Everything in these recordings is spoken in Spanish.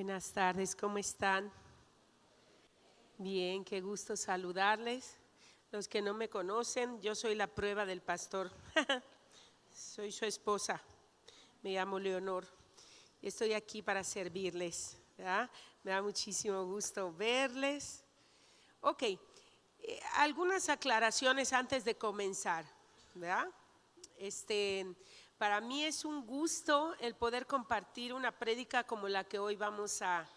Buenas tardes, ¿cómo están? Bien, qué gusto saludarles. Los que no me conocen, yo soy la prueba del pastor. Soy su esposa, me llamo Leonor y estoy aquí para servirles, ¿verdad? Me da muchísimo gusto verles. Ok, algunas aclaraciones antes de comenzar, ¿verdad? Para mí es un gusto el poder compartir una prédica como la que hoy vamos a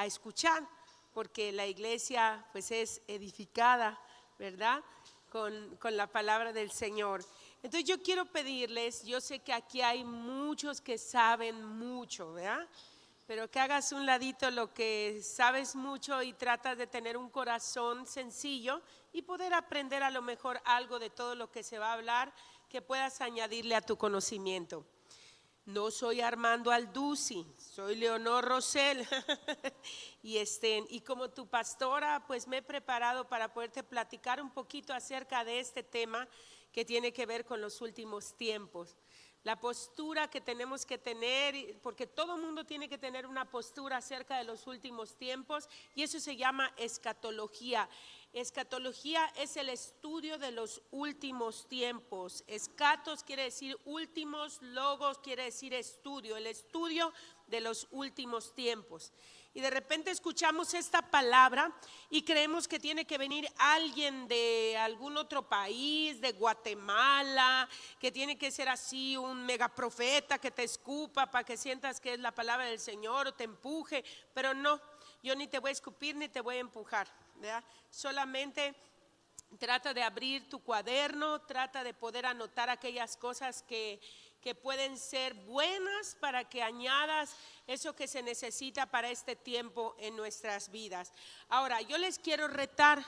escuchar, porque la iglesia pues es edificada, ¿verdad? Con la palabra del Señor. Entonces yo quiero pedirles, yo sé que aquí hay muchos que saben mucho, ¿verdad? Pero que hagas un ladito lo que sabes mucho y tratas de tener un corazón sencillo y poder aprender a lo mejor algo de todo lo que se va a hablar que puedas añadirle a tu conocimiento. No soy Armando Alduzzi, soy Leonor Rosell y como tu pastora pues me he preparado para poderte platicar un poquito acerca de este tema que tiene que ver con los últimos tiempos. La postura que tenemos que tener, porque todo mundo tiene que tener una postura acerca de los últimos tiempos, y eso se llama escatología. Escatología es el estudio de los últimos tiempos. Escatos quiere decir últimos, logos quiere decir estudio, el estudio de los últimos tiempos. Y de repente escuchamos esta palabra y creemos que tiene que venir alguien de algún otro país, de Guatemala, que tiene que ser así un megaprofeta que te escupa para que sientas que es la palabra del Señor o te empuje, pero no, yo ni te voy a escupir ni te voy a empujar, ¿verdad? Solamente trata de abrir tu cuaderno, trata de poder anotar aquellas cosas que pueden ser buenas para que añadas eso que se necesita para este tiempo en nuestras vidas. Ahora, yo les quiero retar,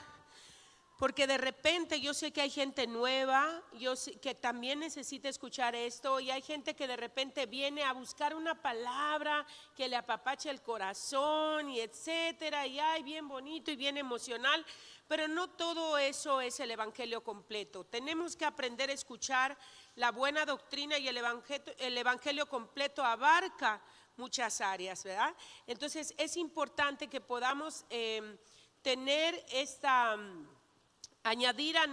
porque de repente yo sé que hay gente nueva, yo sé que también necesita escuchar esto, y hay gente que de repente viene a buscar una palabra que le apapache el corazón y etcétera, y ay, bien bonito y bien emocional, pero no todo eso es el evangelio completo. Tenemos que aprender a escuchar la buena doctrina, y el evangelio completo abarca muchas áreas, ¿verdad? Entonces es importante que podamos tener añadir a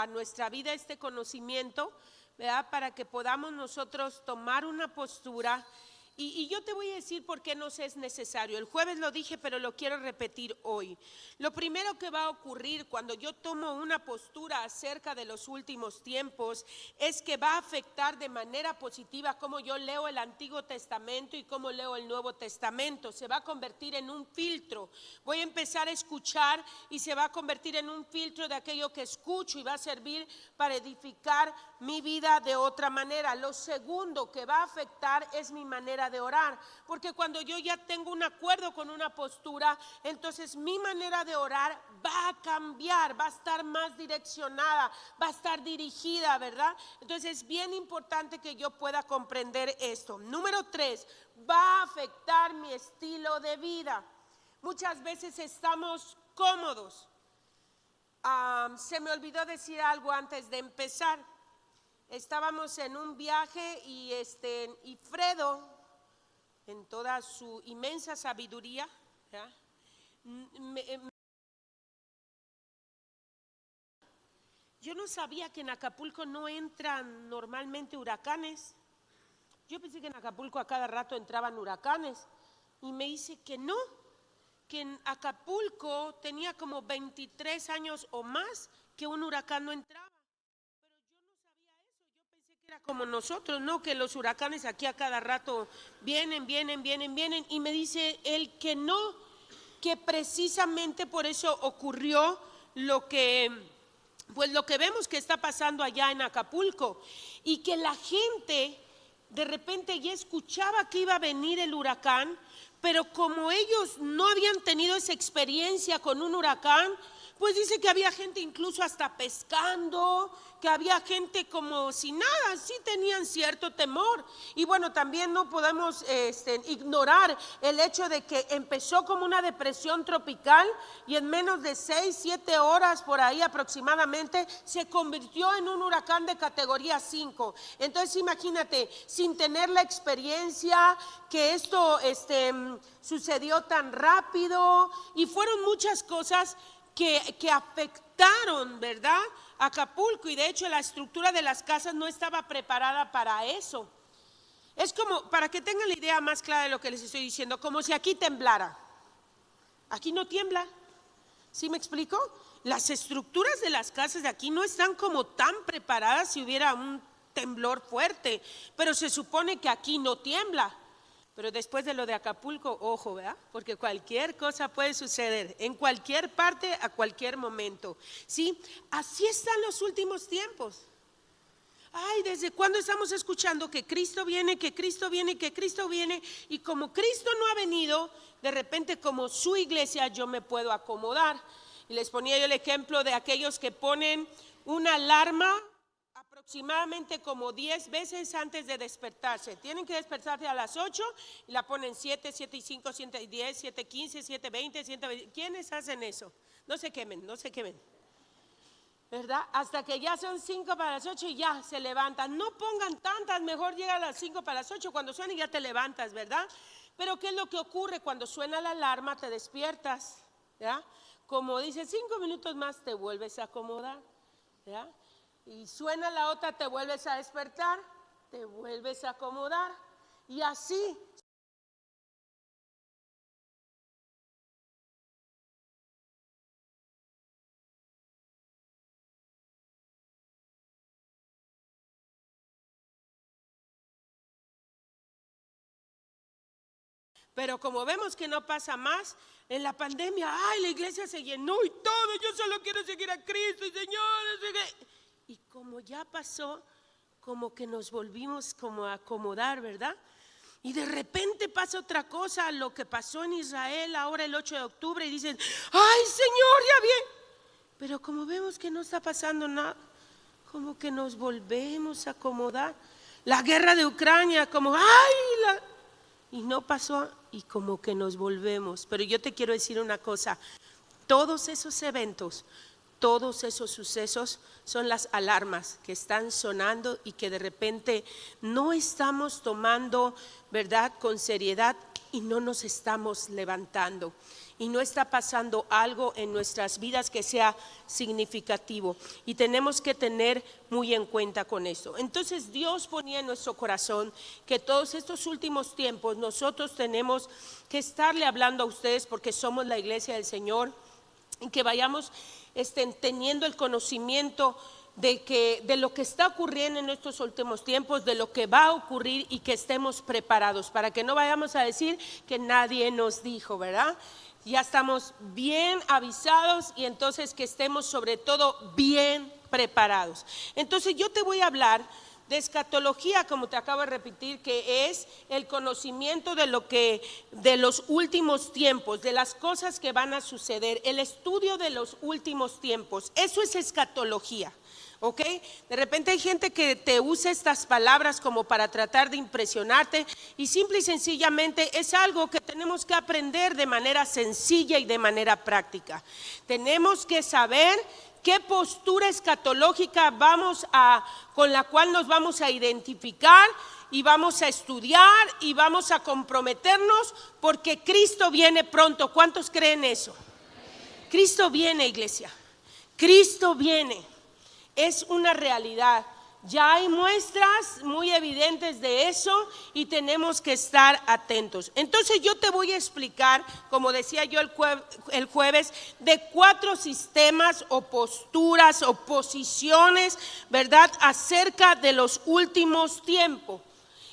nuestra vida este conocimiento, ¿verdad? Para que podamos nosotros tomar una postura. Y yo te voy a decir por qué nos es necesario. El jueves lo dije, pero lo quiero repetir hoy. Lo primero que va a ocurrir cuando yo tomo una postura acerca de los últimos tiempos es que va a afectar de manera positiva cómo yo leo el Antiguo Testamento y cómo leo el Nuevo Testamento. Se va a convertir en un filtro. Voy a empezar a escuchar y se va a convertir en un filtro de aquello que escucho, y va a servir para edificar mi vida de otra manera. Lo segundo que va a afectar es mi manera de orar, porque cuando yo ya tengo un acuerdo con una postura, entonces mi manera de orar va a cambiar, va a estar más direccionada, va a estar dirigida, ¿verdad? Entonces es bien importante que yo pueda comprender esto. Número 3, va a afectar mi estilo de vida. Muchas veces estamos cómodos. Se me olvidó decir algo antes de empezar. Estábamos en un viaje y Fredo, en toda su inmensa sabiduría, ¿ya? Yo no sabía que en Acapulco no entran normalmente huracanes. Yo pensé que en Acapulco a cada rato entraban huracanes, y me dice que no, que en Acapulco tenía como 23 años o más que un huracán no entraba. Era como nosotros, ¿no? Que los huracanes aquí a cada rato vienen, y me dice él que no, que precisamente por eso ocurrió lo que vemos que está pasando allá en Acapulco, y que la gente de repente ya escuchaba que iba a venir el huracán, pero como ellos no habían tenido esa experiencia con un huracán, Pues dice que había gente incluso hasta pescando, que había gente como si nada, sí tenían cierto temor. Y bueno, también no podemos ignorar el hecho de que empezó como una depresión tropical y en menos de 6-7 horas por ahí aproximadamente se convirtió en un huracán de categoría 5. Entonces imagínate, sin tener la experiencia, que esto sucedió tan rápido, y fueron muchas cosas que afectaron, ¿verdad?, Acapulco, y de hecho la estructura de las casas no estaba preparada para eso. Es como, para que tengan la idea más clara de lo que les estoy diciendo, como si aquí temblara. Aquí no tiembla, ¿sí me explico? Las estructuras de las casas de aquí no están como tan preparadas si hubiera un temblor fuerte, pero se supone que aquí no tiembla. Pero después de lo de Acapulco, ojo, ¿verdad? Porque cualquier cosa puede suceder, en cualquier parte, a cualquier momento, ¿sí? Así están los últimos tiempos. Ay, ¿desde cuándo estamos escuchando que Cristo viene, que Cristo viene, que Cristo viene? Y como Cristo no ha venido, de repente como su iglesia yo me puedo acomodar. Y les ponía yo el ejemplo de aquellos que ponen una alarma aproximadamente como 10 veces antes de despertarse. Tienen que despertarse a las 8 y la ponen 7, 7:05, 7:10, 7:15, 7:20, 7:20. ¿Quiénes hacen eso? No se quemen, no se quemen, ¿verdad? Hasta que ya son 5 para las 8 y ya se levantan. No pongan tantas, mejor llega a las 5 para las 8, cuando suene ya te levantas, ¿verdad? Pero ¿qué es lo que ocurre cuando suena la alarma? Te despiertas, ¿verdad? Como dice, 5 minutos más te vuelves a acomodar, ¿verdad? Y suena la otra, te vuelves a despertar, te vuelves a acomodar, y así. Pero como vemos que no pasa más, en la pandemia, ay, la iglesia se llenó y todo, yo solo quiero seguir a Cristo y Señor. Y como ya pasó, como que nos volvimos como a acomodar, ¿verdad? Y de repente pasa otra cosa, lo que pasó en Israel ahora el 8 de octubre, y dicen, ay, Señor, ya bien. Pero como vemos que no está pasando nada, como que nos volvemos a acomodar. La guerra de Ucrania, como, ay, y no pasó, y como que nos volvemos. Pero yo te quiero decir una cosa, todos esos eventos, todos esos sucesos son las alarmas que están sonando y que de repente no estamos tomando, ¿verdad?, con seriedad, y no nos estamos levantando. Y no está pasando algo en nuestras vidas que sea significativo, y tenemos que tener muy en cuenta con esto. Entonces Dios ponía en nuestro corazón que todos estos últimos tiempos nosotros tenemos que estarle hablando a ustedes, porque somos la iglesia del Señor, y que vayamos teniendo el conocimiento de lo que está ocurriendo en estos últimos tiempos, de lo que va a ocurrir, y que estemos preparados para que no vayamos a decir que nadie nos dijo, ¿verdad? Ya estamos bien avisados, y entonces que estemos sobre todo bien preparados. Entonces yo te voy a hablar de escatología, como te acabo de repetir, que es el conocimiento de los últimos tiempos, de las cosas que van a suceder, el estudio de los últimos tiempos. Eso es escatología. ¿Ok? De repente hay gente que te usa estas palabras como para tratar de impresionarte, y simple y sencillamente es algo que tenemos que aprender de manera sencilla y de manera práctica. Tenemos que saber qué postura escatológica con la cual nos vamos a identificar, y vamos a estudiar y vamos a comprometernos, porque Cristo viene pronto. ¿Cuántos creen eso? Cristo viene, iglesia. Cristo viene. Es una realidad. Ya hay muestras muy evidentes de eso, y tenemos que estar atentos. Entonces yo te voy a explicar, como decía yo el jueves, de 4 sistemas o posturas o posiciones, ¿verdad?, acerca de los últimos tiempos.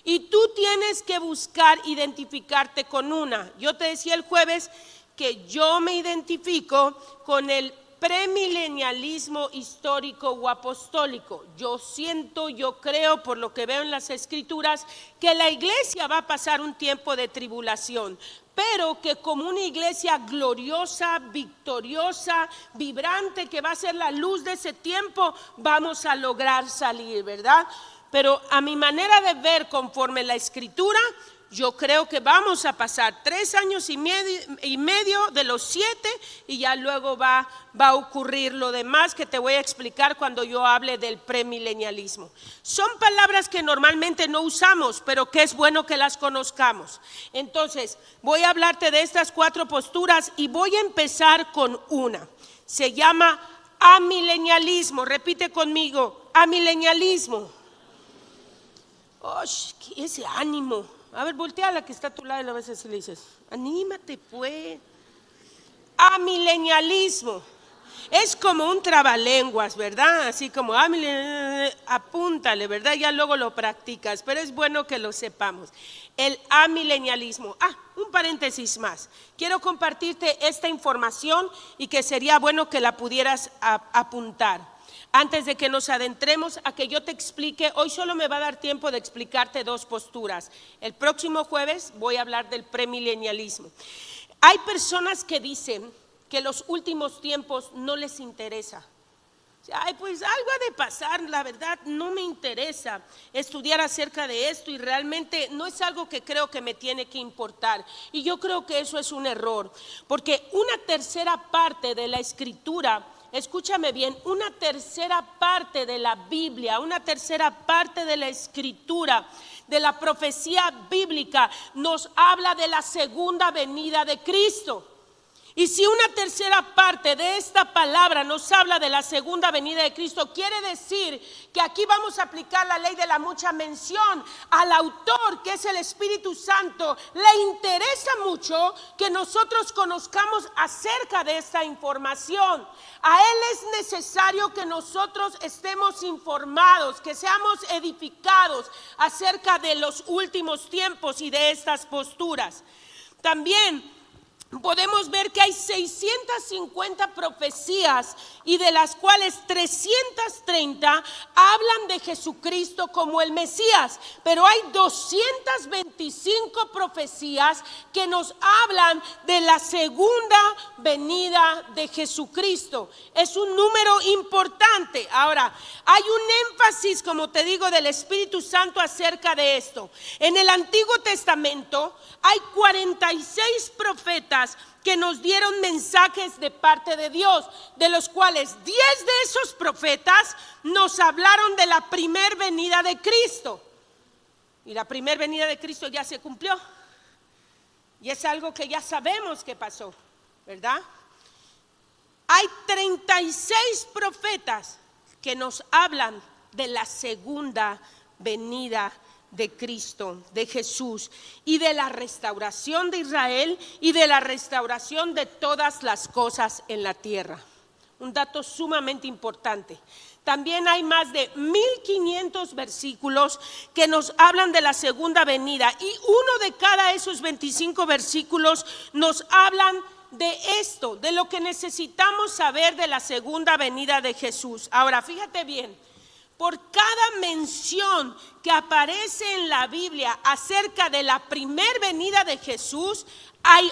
Y tú tienes que buscar identificarte con una. Yo te decía el jueves que yo me identifico con el premilenialismo histórico o apostólico. Yo creo por lo que veo en las Escrituras que la iglesia va a pasar un tiempo de tribulación, pero que como una iglesia gloriosa, victoriosa, vibrante, que va a ser la luz de ese tiempo, vamos a lograr salir, ¿verdad? Pero a mi manera de ver, conforme la Escritura, yo creo que vamos a pasar 3 años y medio de los 7 y ya luego va a ocurrir lo demás que te voy a explicar cuando yo hable del premilenialismo. Son palabras que normalmente no usamos, pero que es bueno que las conozcamos. Entonces, voy a hablarte de estas 4 posturas y voy a empezar con una. Se llama amilenialismo. Repite conmigo, amilenialismo. ¡Oh, ese ánimo! A ver, voltea a la que está a tu lado y a veces le dices, anímate pues. Amilenialismo. Es como un trabalenguas, ¿verdad? Así como apúntale, ¿verdad? Ya luego lo practicas, pero es bueno que lo sepamos. El amilenialismo. Un paréntesis más. Quiero compartirte esta información y que sería bueno que la pudieras apuntar. Antes de que nos adentremos a que yo te explique, hoy solo me va a dar tiempo de explicarte 2 posturas. El próximo jueves voy a hablar del premilenialismo. Hay personas que dicen que los últimos tiempos no les interesa. Pues algo ha de pasar, la verdad no me interesa estudiar acerca de esto y realmente no es algo que creo que me tiene que importar. Y yo creo que eso es un error, porque una tercera parte de la Escritura, escúchame bien, una tercera parte de la Biblia, una tercera parte de la Escritura, de la profecía bíblica, nos habla de la segunda venida de Cristo. Y si una tercera parte de esta palabra nos habla de la segunda venida de Cristo, quiere decir que aquí vamos a aplicar la ley de la mucha mención. Al autor, que es el Espíritu Santo, le interesa mucho que nosotros conozcamos acerca de esta información. A él es necesario que nosotros estemos informados, que seamos edificados acerca de los últimos tiempos y de estas posturas. También podemos ver que hay 650 profecías y de las cuales 330 hablan de Jesucristo como el Mesías, pero hay 225 profecías que nos hablan de la segunda venida de Jesucristo. Es un número importante. Ahora, hay un énfasis, como te digo, del Espíritu Santo acerca de esto. En el Antiguo Testamento hay 46 profetas que nos dieron mensajes de parte de Dios, de los cuales 10 de esos profetas nos hablaron de la primer venida de Cristo. Y la primer venida de Cristo ya se cumplió. Y es algo que ya sabemos que pasó, ¿verdad? Hay 36 profetas que nos hablan de la segunda venida de Cristo, de Jesús, y de la restauración de Israel y de la restauración de todas las cosas en la tierra. Un dato sumamente importante. También hay más de 1500 versículos que nos hablan de la segunda venida, y uno de cada esos 25 versículos nos hablan de esto, de lo que necesitamos saber de la segunda venida de Jesús. Ahora, fíjate bien. Por cada mención que aparece en la Biblia acerca de la primer venida de Jesús, hay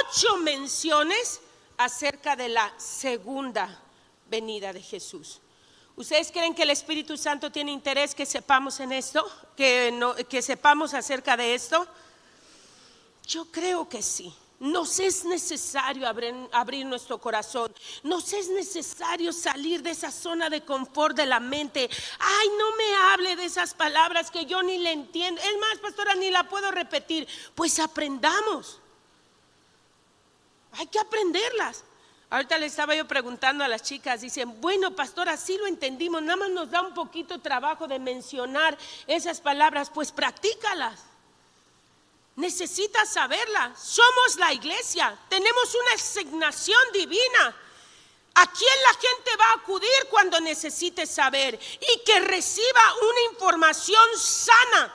8 menciones acerca de la segunda venida de Jesús. ¿Ustedes creen que el Espíritu Santo tiene interés que sepamos en esto? ¿Que sepamos acerca de esto? Yo creo que sí. Nos es necesario abrir nuestro corazón. Nos es necesario salir de esa zona de confort de la mente. Ay, no me hable de esas palabras que yo ni le entiendo. Es más, pastora, ni la puedo repetir. Pues aprendamos. Hay que aprenderlas. Ahorita le estaba yo preguntando a las chicas. Dicen, bueno, pastora, sí lo entendimos. Nada más nos da un poquito de trabajo de mencionar esas palabras. Pues practícalas. Necesitas saberla. Somos la iglesia, tenemos una asignación divina. ¿A quién la gente va a acudir cuando necesite saber? Y que reciba una información sana,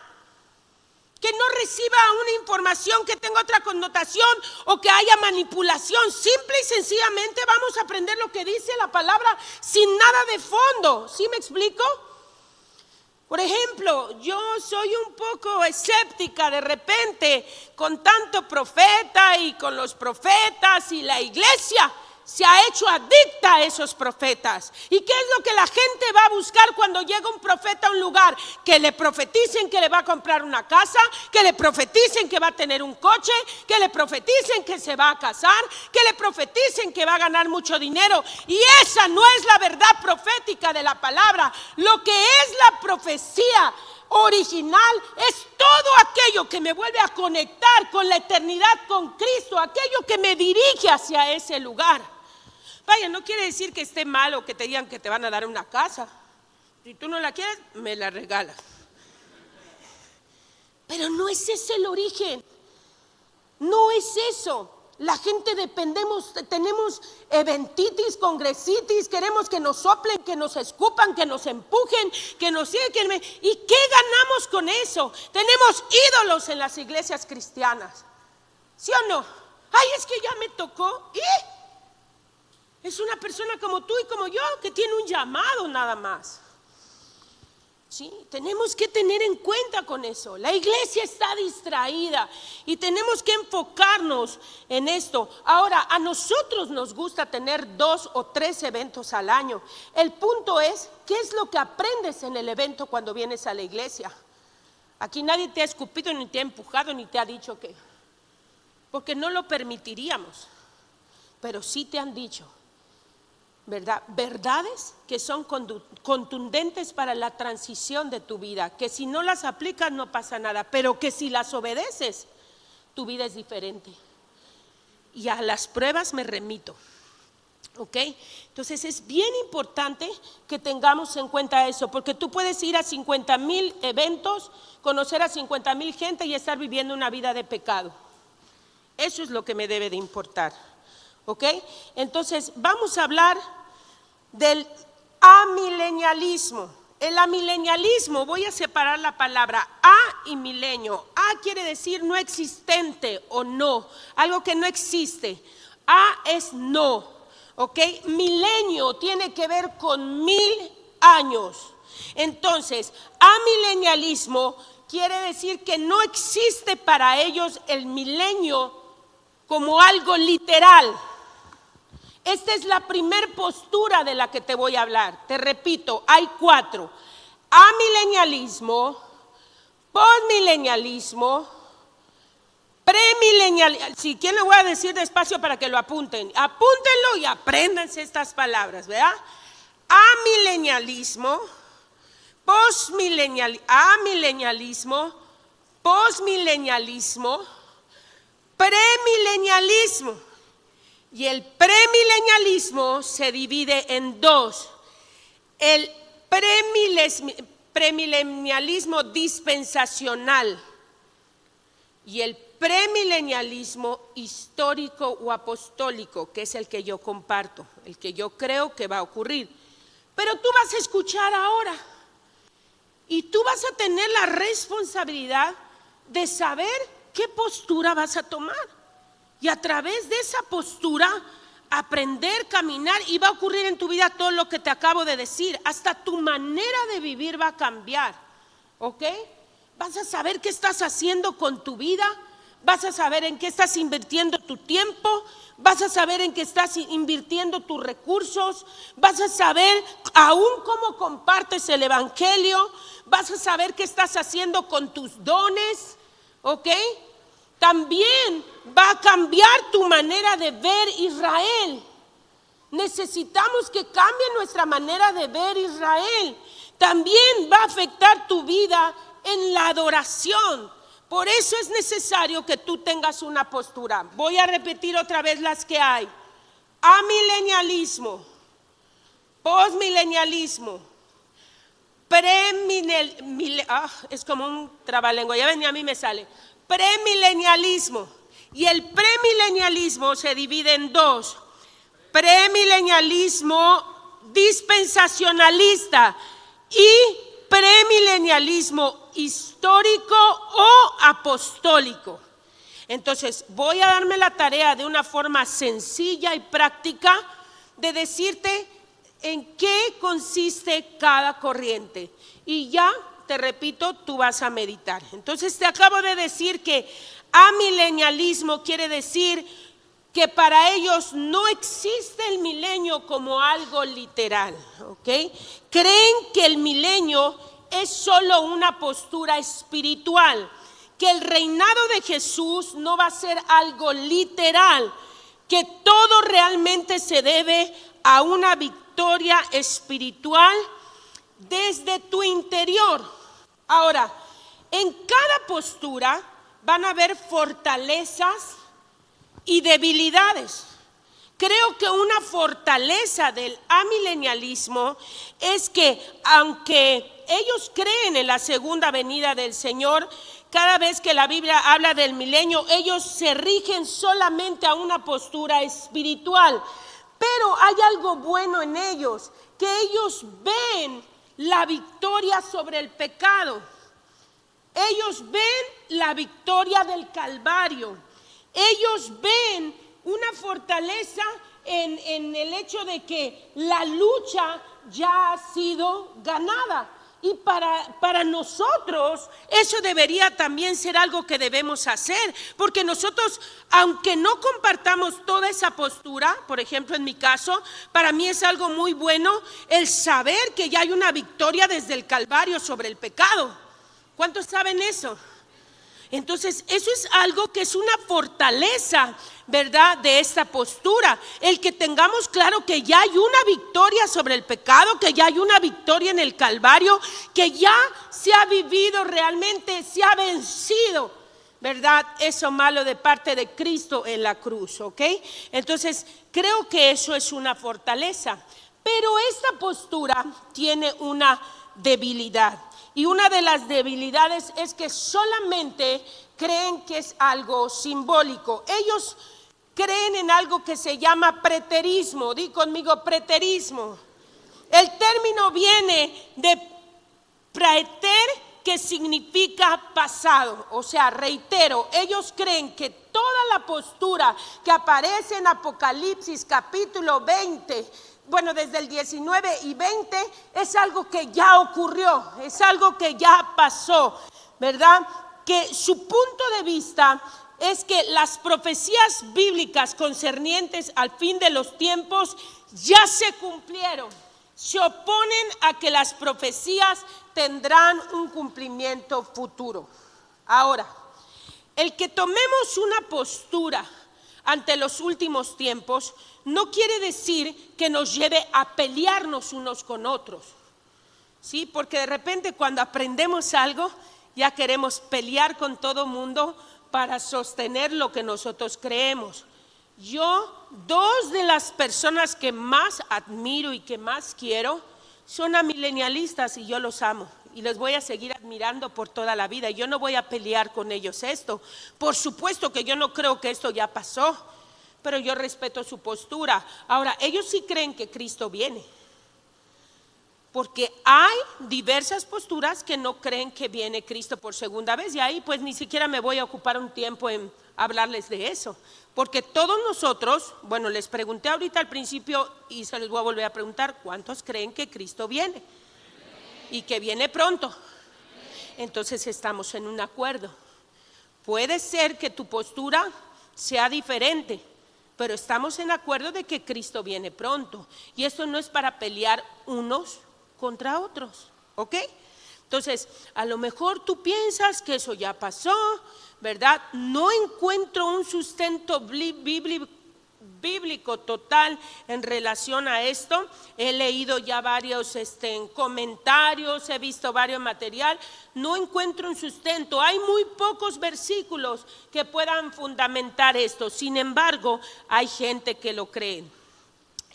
que no reciba una información que tenga otra connotación o que haya manipulación. Simple y sencillamente vamos a aprender lo que dice la palabra sin nada de fondo. ¿Sí me explico? Por ejemplo, yo soy un poco escéptica de repente con tanto profeta y con los profetas, y la iglesia se ha hecho adicta a esos profetas. ¿Y qué es lo que la gente va a buscar cuando llega un profeta a un lugar? Que le profeticen que le va a comprar una casa, que le profeticen que va a tener un coche, que le profeticen que se va a casar, que le profeticen que va a ganar mucho dinero. Y esa no es la verdad profética de la palabra. Lo que es la profecía original es todo aquello que me vuelve a conectar con la eternidad, con Cristo, aquello que me dirige hacia ese lugar. Vaya, no quiere decir que esté mal o que te digan que te van a dar una casa. Si tú no la quieres, me la regalas. Pero no es ese el origen. No es eso. La gente tenemos eventitis, congresitis, queremos que nos soplen, que nos escupan, que nos empujen, que nos sigan. ¿Y qué ganamos con eso? Tenemos ídolos en las iglesias cristianas. ¿Sí o no? Ay, es que ya me tocó. ¿Y? Es una persona como tú y como yo que tiene un llamado nada más. Sí, tenemos que tener en cuenta con eso. La iglesia está distraída y tenemos que enfocarnos en esto. Ahora, a nosotros nos gusta tener 2 o 3 eventos al año. El punto es, ¿qué es lo que aprendes en el evento cuando vienes a la iglesia? Aquí nadie te ha escupido, ni te ha empujado, ni te ha dicho que, porque no lo permitiríamos. Pero sí te han dicho, ¿verdad? Verdades que son contundentes para la transición de tu vida, que si no las aplicas no pasa nada, pero que si las obedeces, tu vida es diferente. Y a las pruebas me remito. ¿Ok? Entonces es bien importante que tengamos en cuenta eso, porque tú puedes ir a 50,000 eventos, conocer a 50,000 gente y estar viviendo una vida de pecado. Eso es lo que me debe de importar. ¿Ok? Entonces vamos a hablar del amilenialismo. El amilenialismo, voy a separar la palabra a y milenio. A quiere decir no existente o no, algo que no existe. A es no, ¿ok? Milenio tiene que ver con 1000 años. Entonces, amilenialismo quiere decir que no existe para ellos el milenio como algo literal. Esta es la primer postura de la que te voy a hablar. Te repito, hay 4. Amilenialismo, postmilenialismo, premilenialismo. Si quieren, le voy a decir despacio para que lo apunten. Apúntenlo y apréndanse estas palabras, ¿verdad? Amilenialismo, amilenialismo, postmilenialismo, premilenialismo. Y el premilenialismo se divide en 2. El premilenialismo dispensacional y el premilenialismo histórico o apostólico, que es el que yo comparto, el que yo creo que va a ocurrir. Pero tú vas a escuchar ahora y tú vas a tener la responsabilidad de saber qué postura vas a tomar. Y a través de esa postura, aprender, caminar, y va a ocurrir en tu vida todo lo que te acabo de decir. Hasta tu manera de vivir va a cambiar, ¿ok? Vas a saber qué estás haciendo con tu vida, vas a saber en qué estás invirtiendo tu tiempo, vas a saber en qué estás invirtiendo tus recursos, vas a saber aún cómo compartes el evangelio, vas a saber qué estás haciendo con tus dones, ¿ok? También va a cambiar tu manera de ver Israel. Necesitamos que cambie nuestra manera de ver Israel. También va a afectar tu vida en la adoración. Por eso es necesario que tú tengas una postura. Voy a repetir otra vez las que hay. Amilenialismo, postmilenialismo, es como un trabalengua, ya ven, a mí me sale. Premilenialismo. Y el premilenialismo se divide en 2. Premilenialismo dispensacionalista y premilenialismo histórico o apostólico. Entonces, voy a darme la tarea de una forma sencilla y práctica de decirte en qué consiste cada corriente. Y ya, te repito, tú vas a meditar. Entonces, te acabo de decir que amilenialismo quiere decir que para ellos no existe el milenio como algo literal, ¿ok? Creen que el milenio es solo una postura espiritual, que el reinado de Jesús no va a ser algo literal, que todo realmente se debe a una victoria espiritual desde tu interior. Ahora, en cada postura van a haber fortalezas y debilidades. Creo que una fortaleza del amilenialismo es que aunque ellos creen en la segunda venida del Señor, cada vez que la Biblia habla del milenio, ellos se rigen solamente a una postura espiritual. Pero hay algo bueno en ellos, que ellos ven la victoria sobre el pecado. Ellos ven la victoria del Calvario. Ellos ven una fortaleza en el hecho de que la lucha ya ha sido ganada. Y para nosotros eso debería también ser algo que debemos hacer, porque nosotros, aunque no compartamos toda esa postura, por ejemplo en mi caso, para mí es algo muy bueno el saber que ya hay una victoria desde el Calvario sobre el pecado. ¿Cuántos saben eso? Entonces, eso es algo que es una fortaleza, ¿verdad?, de esta postura. El que tengamos claro que ya hay una victoria sobre el pecado, que ya hay una victoria en el Calvario, que ya se ha vivido realmente, se ha vencido, ¿verdad?, eso malo de parte de Cristo en la cruz, ¿ok? Entonces, creo que eso es una fortaleza. Pero esta postura tiene una debilidad. Y una de las debilidades es que solamente creen que es algo simbólico. Ellos creen en algo que se llama preterismo. Di conmigo, preterismo. El término viene de praeter, que significa pasado. O sea, reitero, ellos creen que toda la postura que aparece en Apocalipsis capítulo 20, bueno, desde el 19 y 20, es algo que ya ocurrió, es algo que ya pasó, ¿verdad? Que su punto de vista es que las profecías bíblicas concernientes al fin de los tiempos ya se cumplieron. Se oponen a que las profecías tendrán un cumplimiento futuro. Ahora, el que tomemos una postura ante los últimos tiempos no quiere decir que nos lleve a pelearnos unos con otros, ¿sí? Porque de repente cuando aprendemos algo ya queremos pelear con todo mundo para sostener lo que nosotros creemos. Dos de las personas que más admiro y que más quiero son amilenialistas, y yo los amo y les voy a seguir admirando por toda la vida. Yo no voy a pelear con ellos esto. Por supuesto que yo no creo que esto ya pasó, pero yo respeto su postura. Ahora, ellos sí creen que Cristo viene, porque hay diversas posturas que no creen que viene Cristo por segunda vez, y ahí pues ni siquiera me voy a ocupar un tiempo en hablarles de eso, porque todos nosotros, bueno, les pregunté ahorita al principio y se los voy a volver a preguntar: ¿cuántos creen que Cristo viene y que viene pronto? Entonces estamos en un acuerdo. Puede ser que tu postura sea diferente, pero estamos en acuerdo de que Cristo viene pronto, y esto no es para pelear unos contra otros, ¿ok? Entonces, a lo mejor tú piensas que eso ya pasó, ¿verdad? No encuentro un sustento bíblico total en relación a esto. He leído ya varios comentarios, he visto varios material. No encuentro un sustento. Hay muy pocos versículos que puedan fundamentar esto. Sin embargo, hay gente que lo cree.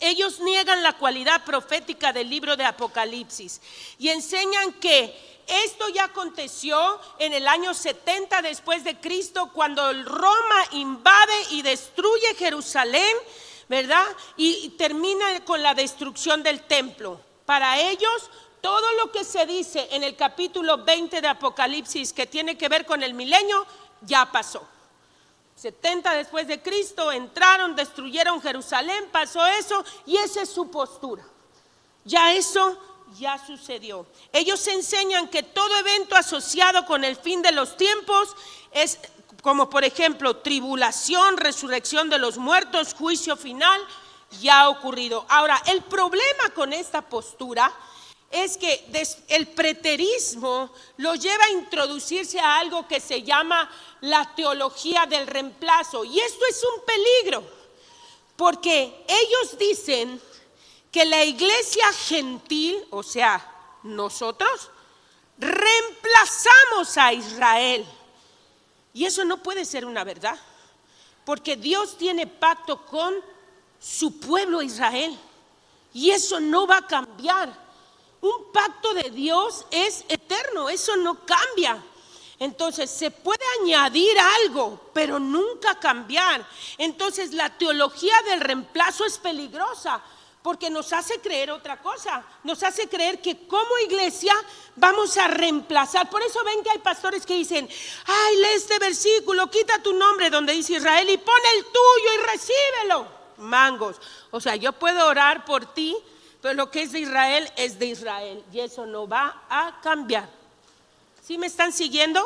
Ellos niegan la cualidad profética del libro de Apocalipsis y enseñan que esto ya aconteció en el año 70 después de Cristo, cuando Roma invade y destruye Jerusalén, ¿verdad? Y termina con la destrucción del templo. Para ellos todo lo que se dice en el capítulo 20 de Apocalipsis que tiene que ver con el milenio, ya pasó. 70 después de Cristo entraron, destruyeron Jerusalén, pasó eso y esa es su postura. Ya eso ya sucedió. Ellos enseñan que todo evento asociado con el fin de los tiempos es como por ejemplo tribulación, resurrección de los muertos, juicio final, ya ha ocurrido. Ahora, el problema con esta postura es que el preterismo lo lleva a introducirse a algo que se llama la teología del reemplazo. Y esto es un peligro, porque ellos dicen que la iglesia gentil, o sea, nosotros, reemplazamos a Israel. Y eso no puede ser una verdad, porque Dios tiene pacto con su pueblo Israel. Y eso no va a cambiar. Un pacto de Dios es eterno, eso no cambia. Entonces se puede añadir algo, pero nunca cambiar. Entonces la teología del reemplazo es peligrosa, porque nos hace creer otra cosa. Nos hace creer que como iglesia vamos a reemplazar. Por eso ven que hay pastores que dicen: ay, lee este versículo, quita tu nombre donde dice Israel y pon el tuyo y recíbelo. Mangos. O sea, yo puedo orar por ti, pero lo que es de Israel y eso no va a cambiar. ¿Sí me están siguiendo?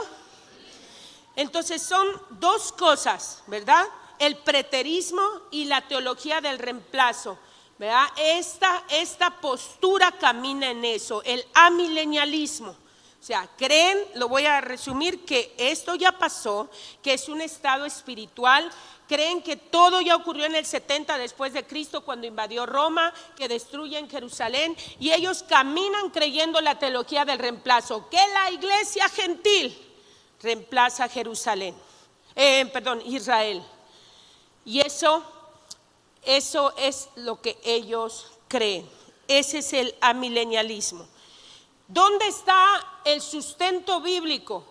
Entonces son dos cosas, ¿verdad? El preterismo y la teología del reemplazo, ¿verdad? Esta postura camina en eso, el amilenialismo. O sea, creen, lo voy a resumir, que esto ya pasó, que es un estado espiritual. Creen que todo ya ocurrió en el 70 después de Cristo, cuando invadió Roma, que destruyen Jerusalén, y ellos caminan creyendo la teología del reemplazo, que la iglesia gentil reemplaza a Israel. Y eso es lo que ellos creen. Ese es el amilenialismo. ¿Dónde está el sustento bíblico?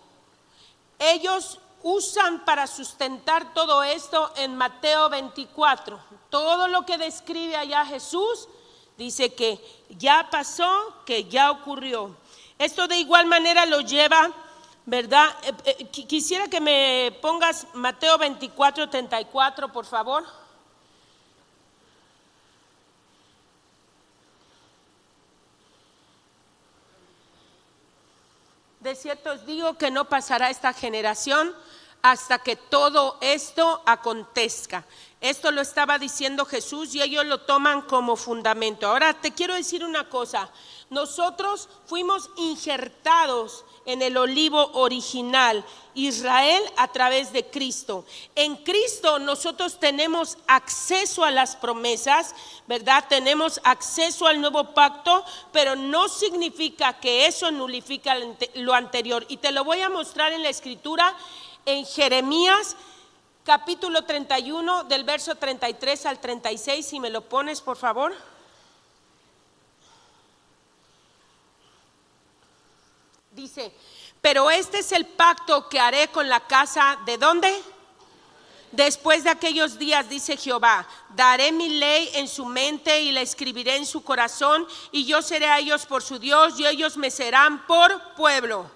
Ellos usan para sustentar todo esto en Mateo 24. Todo lo que describe allá Jesús dice que ya pasó, que ya ocurrió. Esto de igual manera lo lleva, ¿verdad? Quisiera que me pongas Mateo 24, 34, por favor. De cierto os digo que no pasará esta generación hasta que todo esto acontezca. Esto lo estaba diciendo Jesús y ellos lo toman como fundamento. Ahora te quiero decir una cosa. Nosotros fuimos injertados en el olivo original, Israel, a través de Cristo. En Cristo nosotros tenemos acceso a las promesas, ¿verdad? Tenemos acceso al nuevo pacto, pero no significa que eso nulifica lo anterior. Y te lo voy a mostrar en la escritura, en Jeremías capítulo 31, del verso 33 al 36, si me lo pones, por favor. Dice: pero este es el pacto que haré con la casa, ¿de dónde? Después de aquellos días, dice Jehová, daré mi ley en su mente y la escribiré en su corazón, y yo seré a ellos por su Dios, y ellos me serán por pueblo.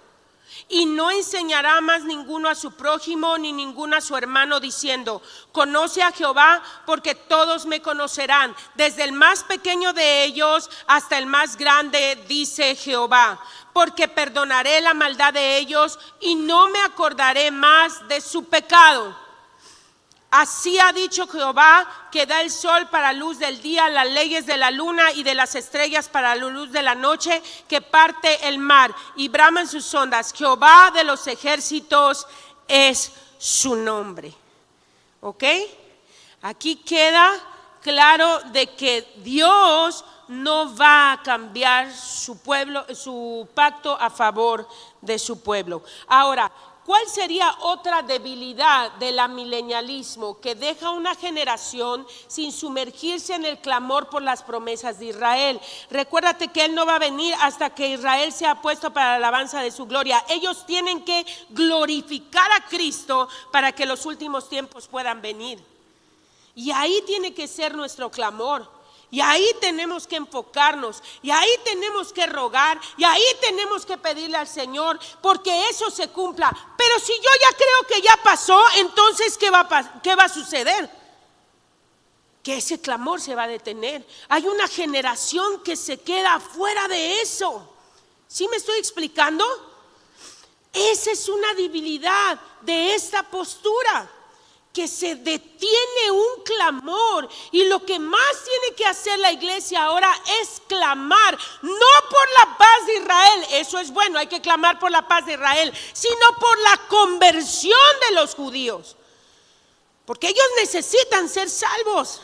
Y no enseñará más ninguno a su prójimo, ni ninguno a su hermano, diciendo: conoce a Jehová, porque todos me conocerán, desde el más pequeño de ellos hasta el más grande, dice Jehová. Porque perdonaré la maldad de ellos y no me acordaré más de su pecado. Así ha dicho Jehová, que da el sol para luz del día, las leyes de la luna y de las estrellas para la luz de la noche, que parte el mar y braman sus ondas. Jehová de los ejércitos es su nombre. ¿Ok? Aquí queda claro de que Dios no va a cambiar su pacto a favor de su pueblo. Ahora, ¿cuál sería otra debilidad del amilenialismo? Que deja una generación sin sumergirse en el clamor por las promesas de Israel. Recuérdate que Él no va a venir hasta que Israel sea puesto para la alabanza de su gloria. Ellos tienen que glorificar a Cristo para que los últimos tiempos puedan venir. Y ahí tiene que ser nuestro clamor. Y ahí tenemos que enfocarnos, y ahí tenemos que rogar, y ahí tenemos que pedirle al Señor porque eso se cumpla. Pero si yo ya creo que ya pasó, entonces ¿qué va a suceder? Que ese clamor se va a detener. Hay una generación que se queda fuera de eso. ¿Sí me estoy explicando? Esa es una debilidad de esta postura, que se detiene un clamor, y lo que más tiene que hacer la iglesia ahora es clamar, no por la paz de Israel, eso es bueno, hay que clamar por la paz de Israel, sino por la conversión de los judíos, porque ellos necesitan ser salvos.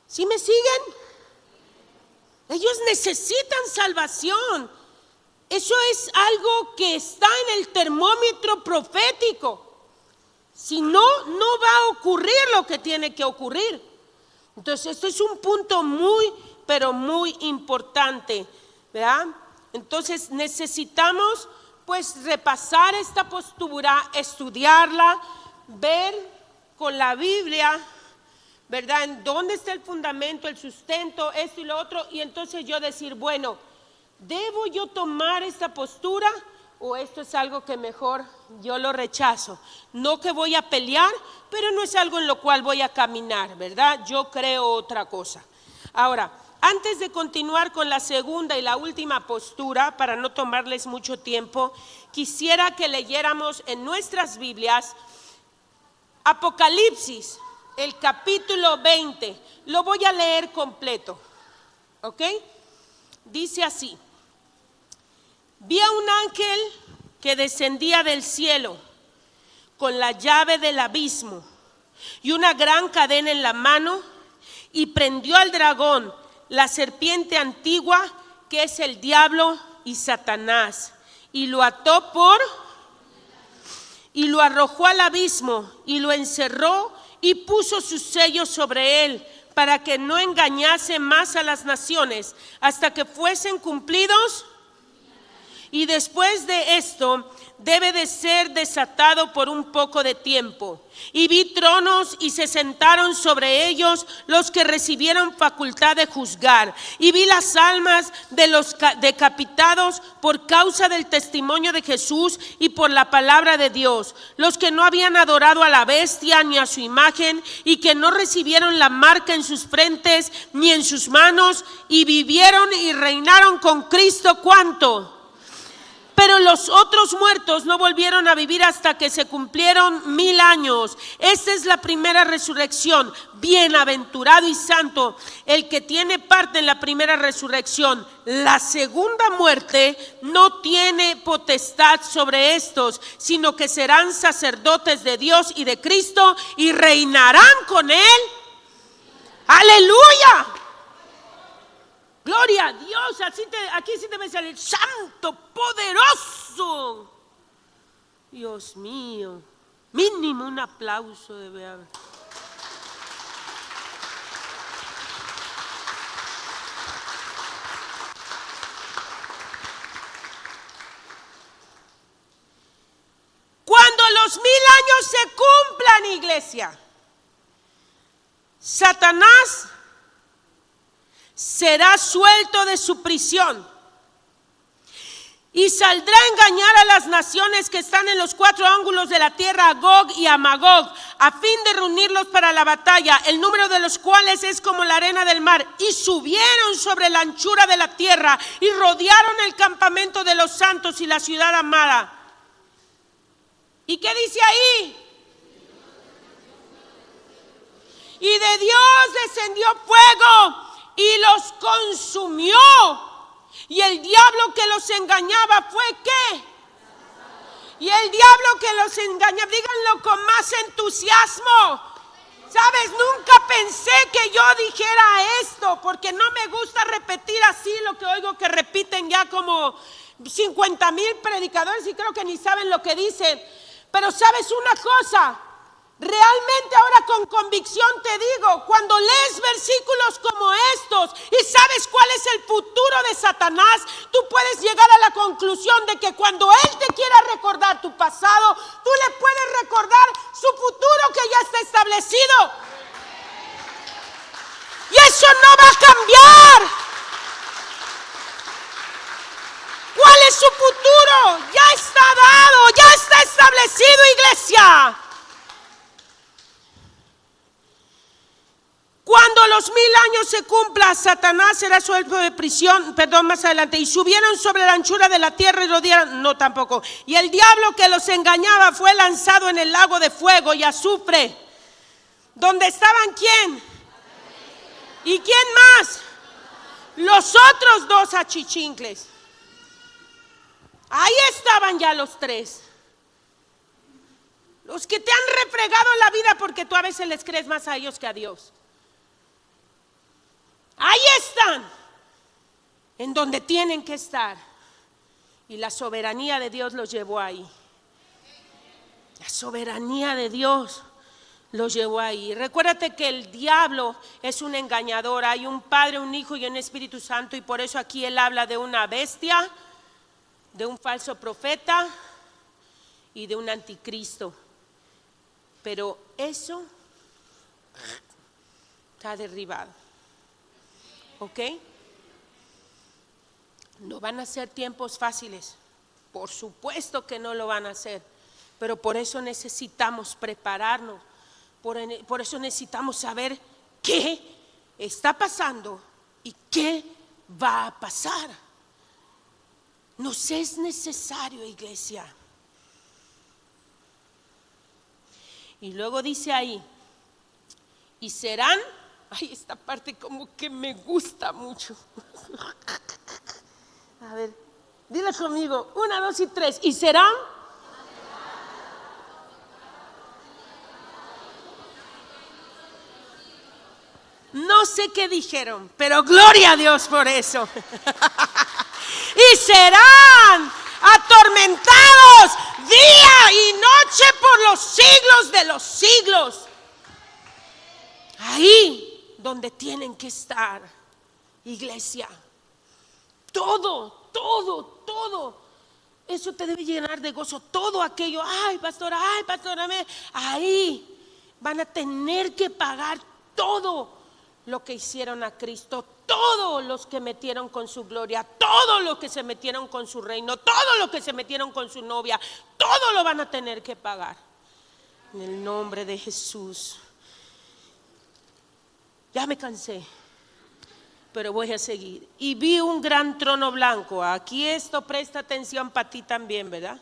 ¿Sí me siguen? Ellos necesitan salvación. Eso es algo que está en el termómetro profético. Si no, no va a ocurrir lo que tiene que ocurrir. Entonces, esto es un punto muy, pero muy importante, ¿verdad? Entonces, necesitamos pues repasar esta postura, estudiarla, ver con la Biblia, ¿verdad? En dónde está el fundamento, el sustento, esto y lo otro, y entonces yo decir, bueno, ¿debo yo tomar esta postura? ¿O esto es algo que mejor yo lo rechazo? No que voy a pelear, pero no es algo en lo cual voy a caminar, ¿verdad? Yo creo otra cosa. Ahora, antes de continuar con la segunda y la última postura, para no tomarles mucho tiempo, quisiera que leyéramos en nuestras Biblias Apocalipsis, el capítulo 20. Lo voy a leer completo, ¿ok? Dice así: vi a un ángel que descendía del cielo con la llave del abismo y una gran cadena en la mano, y prendió al dragón, la serpiente antigua, que es el diablo y Satanás, y lo ató y lo arrojó al abismo y lo encerró y puso sus sellos sobre él, para que no engañase más a las naciones hasta que fuesen cumplidos. Y después de esto debe de ser desatado por un poco de tiempo. Y vi tronos y se sentaron sobre ellos los que recibieron facultad de juzgar. Y vi las almas de los decapitados por causa del testimonio de Jesús y por la palabra de Dios, los que no habían adorado a la bestia ni a su imagen, y que no recibieron la marca en sus frentes ni en sus manos, y vivieron y reinaron con Cristo. ¿Cuánto? Pero los otros muertos no volvieron a vivir hasta que se cumplieron 1000 años. Esta es la primera resurrección. Bienaventurado y santo el que tiene parte en la primera resurrección. La segunda muerte no tiene potestad sobre estos, sino que serán sacerdotes de Dios y de Cristo, y reinarán con él. ¡Aleluya! Gloria a Dios. Aquí sí debe salir santo, poderoso. Dios mío, mínimo un aplauso debe haber. Cuando los 1000 años se cumplan, iglesia, Satanás será suelto de su prisión y saldrá a engañar a las naciones que están en los 4 ángulos de la tierra, a Gog y a Magog, a fin de reunirlos para la batalla, el número de los cuales es como la arena del mar. Y subieron sobre la anchura de la tierra y rodearon el campamento de los santos y la ciudad amada. ¿Y qué dice ahí? Y de Dios descendió fuego y los consumió. Y el diablo que los engañaba fue ¿qué? Y el diablo que los engañaba, díganlo con más entusiasmo. Sabes, nunca pensé que yo dijera esto, porque no me gusta repetir así lo que oigo que repiten ya como 50,000 predicadores, y creo que ni saben lo que dicen. Pero sabes una cosa, realmente ahora con convicción te digo, cuando lees versículos como estos y sabes cuál es el futuro de Satanás, tú puedes llegar a la conclusión de que cuando él te quiera recordar tu pasado, tú le puedes recordar su futuro que ya está establecido. Y eso no va a cambiar. ¿Cuál es su futuro? Ya está dado, ya está establecido, iglesia. Cuando los 1000 años se cumplan, Satanás será suelto de prisión, más adelante, y subieron sobre la anchura de la tierra y rodearon, no tampoco. Y el diablo que los engañaba fue lanzado en el lago de fuego y azufre. ¿Dónde estaban quién? ¿Y quién más? Los otros 2 achichincles. Ahí estaban ya los 3. Los que te han refregado la vida porque tú a veces les crees más a ellos que a Dios. Ahí están, en donde tienen que estar. Y la soberanía de Dios los llevó ahí. La soberanía de Dios los llevó ahí. Recuérdate que el diablo es un engañador. Hay un Padre, un Hijo y un Espíritu Santo. Y por eso aquí él habla de una bestia, de un falso profeta y de un anticristo. Pero eso está derribado. ¿Ok? No van a ser tiempos fáciles. Por supuesto que no lo van a hacer. Pero por eso necesitamos prepararnos. Por eso necesitamos saber qué está pasando y qué va a pasar. Nos es necesario, iglesia. Y luego dice ahí, y serán, ay, esta parte como que me gusta mucho. A ver, dile conmigo, 1, 2 y 3, y serán. No sé qué dijeron, pero gloria a Dios por eso. Y serán atormentados día y noche por los siglos de los siglos. Ahí donde tienen que estar, iglesia. Todo. Eso te debe llenar de gozo. Todo aquello, ay pastora, ahí van a tener que pagar todo lo que hicieron a Cristo, todos los que metieron con su gloria, todos los que se metieron con su reino, todos los que se metieron con su novia, todo lo van a tener que pagar. En el nombre de Jesús. Ya me cansé, pero voy a seguir. Y vi un gran trono blanco. Aquí esto presta atención para ti también, ¿verdad?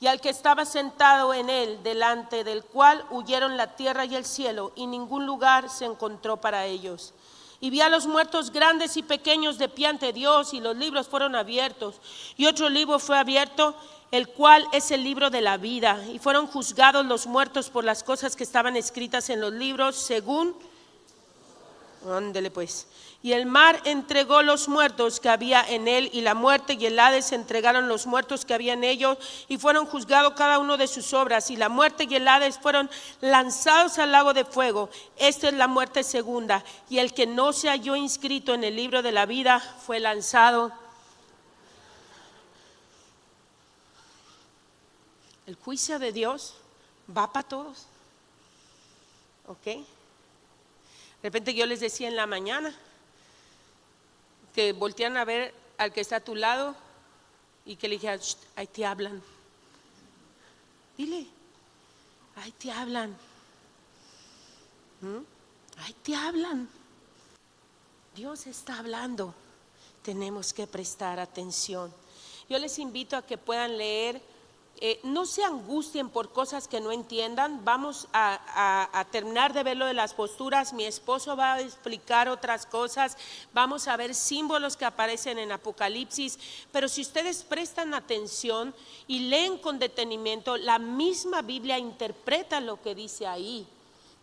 Y al que estaba sentado en él, delante del cual huyeron la tierra y el cielo, y ningún lugar se encontró para ellos. Y vi a los muertos grandes y pequeños de pie ante Dios, y los libros fueron abiertos. Y otro libro fue abierto, el cual es el libro de la vida. Y fueron juzgados los muertos por las cosas que estaban escritas en los libros, según... Ándele pues. Y el mar entregó los muertos que había en él, y la muerte y el Hades entregaron los muertos que había en ellos, y fueron juzgados cada uno de sus obras. Y la muerte y el Hades fueron lanzados al lago de fuego. Esta es la muerte segunda. Y el que no se halló inscrito en el libro de la vida fue lanzado. El juicio de Dios va para todos. ¿Ok? De repente yo les decía en la mañana que voltean a ver al que está a tu lado y que le dijeran, ahí te hablan. Dile, ahí te hablan. Ahí te hablan. Dios está hablando. Tenemos que prestar atención. Yo les invito a que puedan leer. No se angustien por cosas que no entiendan. Vamos a terminar de ver lo de las posturas. Mi esposo va a explicar otras cosas. Vamos a ver símbolos que aparecen en Apocalipsis. Pero si ustedes prestan atención y leen con detenimiento, la misma Biblia interpreta lo que dice ahí.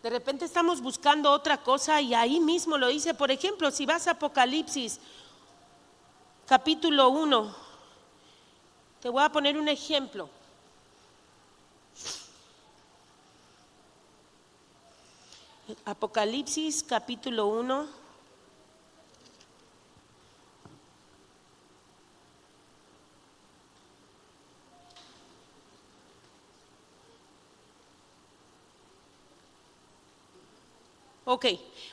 De repente estamos buscando otra cosa y ahí mismo lo dice. Por ejemplo, si vas a Apocalipsis capítulo 1, te voy a poner un ejemplo. Apocalipsis capítulo 1. Ok,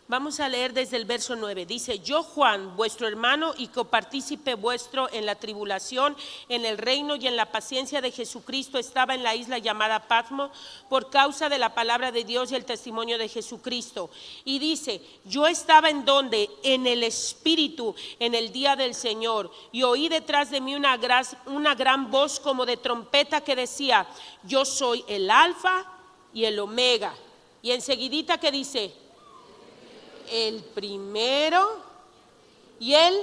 vamos a leer desde el verso 9. Dice: yo, Juan, vuestro hermano y copartícipe vuestro en la tribulación, en el reino y en la paciencia de Jesucristo, estaba en la isla llamada Patmo por causa de la palabra de Dios y el testimonio de Jesucristo. Y dice: yo estaba en donde, en el Espíritu, en el día del Señor, y oí detrás de mí una gran voz como de trompeta que decía: yo soy el Alfa y el Omega. Y enseguidita que dice: el primero y el...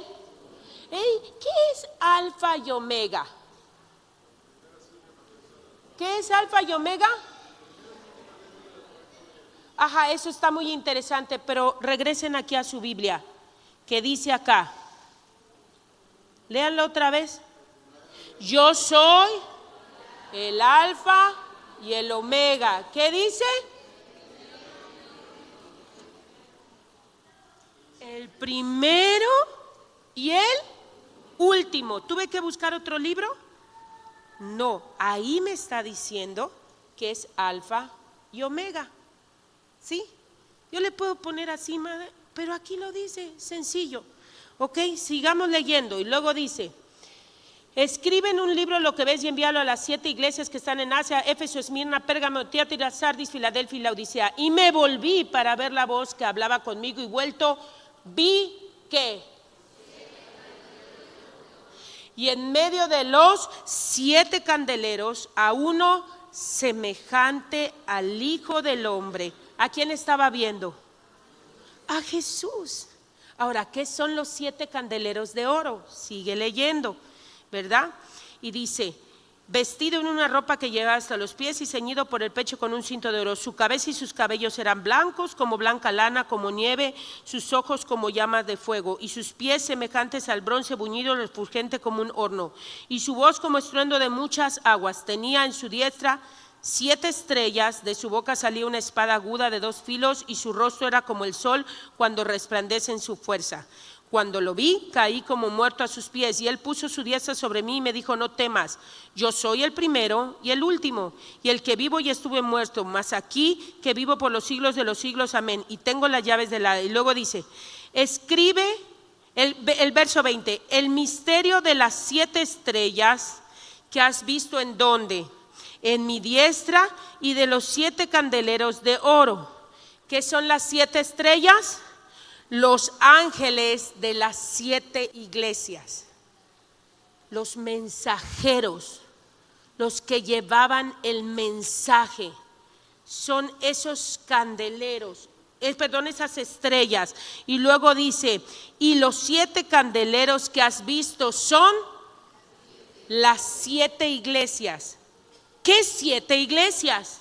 ¿Qué es Alfa y Omega? ¿Qué es Alfa y Omega? Ajá, eso está muy interesante, pero regresen aquí a su Biblia, que dice acá, léanlo otra vez. Yo soy el Alfa y el Omega. ¿Qué dice? El primero y el último. ¿Tuve que buscar otro libro? No, ahí me está diciendo que es Alfa y Omega. ¿Sí? Yo le puedo poner así, pero aquí lo dice, sencillo. Ok, sigamos leyendo. Y luego dice: escribe en un libro lo que ves y envíalo a las 7 iglesias que están en Asia: Éfeso, Esmirna, Pérgamo, Tiatira, Sardis, Filadelfia y Laodicea. Y me volví para ver la voz que hablaba conmigo, y vuelto vi que, y en medio de los 7 candeleros, a uno semejante al Hijo del Hombre. ¿A quién estaba viendo? A Jesús. Ahora, ¿qué son los 7 candeleros de oro? Sigue leyendo, ¿verdad? Y dice: vestido en una ropa que llegaba hasta los pies y ceñido por el pecho con un cinto de oro. Su cabeza y sus cabellos eran blancos como blanca lana, como nieve, sus ojos como llamas de fuego, y sus pies semejantes al bronce buñido, refulgente como un horno, y su voz como estruendo de muchas aguas. Tenía en su diestra 7 estrellas, de su boca salía una espada aguda de 2 filos, y su rostro era como el sol cuando resplandece en su fuerza. Cuando lo vi, caí como muerto a sus pies, y él puso su diestra sobre mí y me dijo: no temas, yo soy el primero y el último, y el que vivo y estuve muerto, mas aquí que vivo por los siglos de los siglos, amén, y tengo las llaves del Hades. Y luego dice: escribe el verso 20, el misterio de las 7 estrellas que has visto, ¿en dónde? En mi diestra, y de los 7 candeleros de oro. ¿Qué son las 7 estrellas? Los ángeles de las 7 iglesias, los mensajeros, los que llevaban el mensaje, son esos candeleros, esas estrellas. Y luego dice: y los 7 candeleros que has visto son las 7 iglesias. ¿Qué 7 iglesias?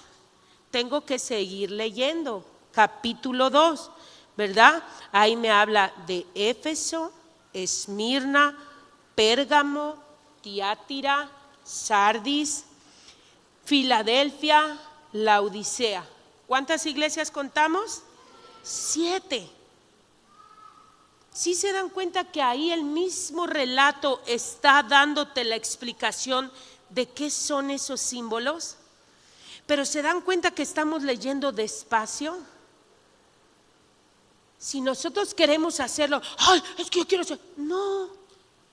Tengo que seguir leyendo, capítulo 2. ¿Verdad? Ahí me habla de Éfeso, Esmirna, Pérgamo, Tiatira, Sardis, Filadelfia, Laodicea. ¿Cuántas iglesias contamos? 7. ¿Sí se dan cuenta que ahí el mismo relato está dándote la explicación de qué son esos símbolos? Pero se dan cuenta que estamos leyendo despacio. Si nosotros queremos hacerlo, ¡ay, es que yo quiero hacer! No,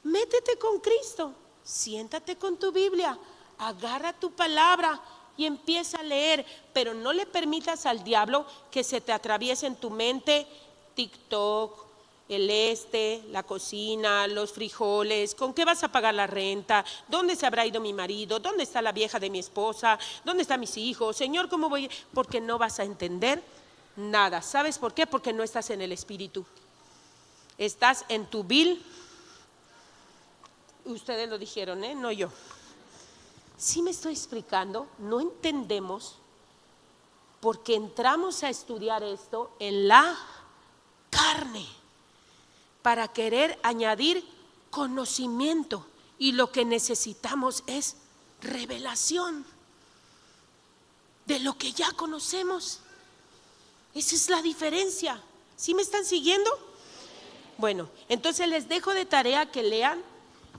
métete con Cristo, siéntate con tu Biblia, agarra tu palabra y empieza a leer, pero no le permitas al diablo que se te atraviese en tu mente TikTok, la cocina, los frijoles, ¿con qué vas a pagar la renta? ¿Dónde se habrá ido mi marido? ¿Dónde está la vieja de mi esposa? ¿Dónde están mis hijos? Señor, ¿cómo voy? Porque no vas a entender nada. ¿Sabes por qué? Porque no estás en el Espíritu. Estás en tu ustedes lo dijeron, no yo. ¿Sí me estoy explicando? No entendemos porque entramos a estudiar esto en la carne para querer añadir conocimiento, y lo que necesitamos es revelación de lo que ya conocemos. Esa es la diferencia. ¿Sí me están siguiendo? Bueno, entonces les dejo de tarea que lean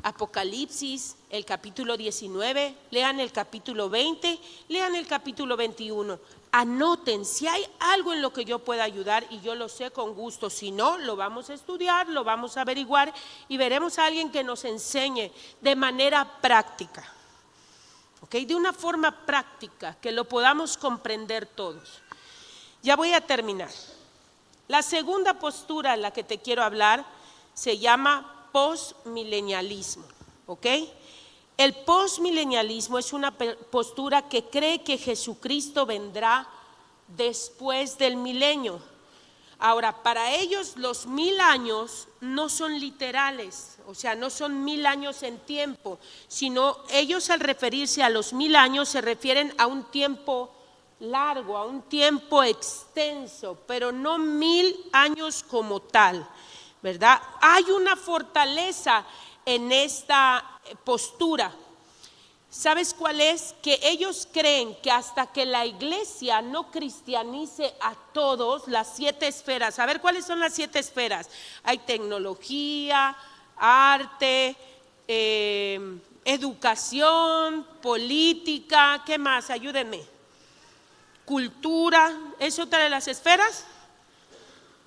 Apocalipsis, el capítulo 19, lean el capítulo 20, lean el capítulo 21. Anoten, si hay algo en lo que yo pueda ayudar, y yo lo sé con gusto, si no, lo vamos a estudiar, lo vamos a averiguar y veremos a alguien que nos enseñe de manera práctica, ¿ok? De una forma práctica, que lo podamos comprender todos. Ya voy a terminar. La segunda postura en la que te quiero hablar se llama postmilenialismo, ¿ok? El postmilenialismo es una postura que cree que Jesucristo vendrá después del milenio. Ahora, para ellos los 1000 años no son literales, o sea, no son 1000 años en tiempo, sino ellos al referirse a los 1000 años se refieren a un tiempo largo, a un tiempo extenso, pero no 1000 años como tal, ¿verdad? Hay una fortaleza en esta postura. ¿Sabes cuál es? Que ellos creen que hasta que la iglesia no cristianice a todos, las 7 esferas. A ver, ¿cuáles son las 7 esferas? Hay tecnología, arte, educación, política, ¿qué más? Ayúdenme. Cultura, ¿es otra de las esferas?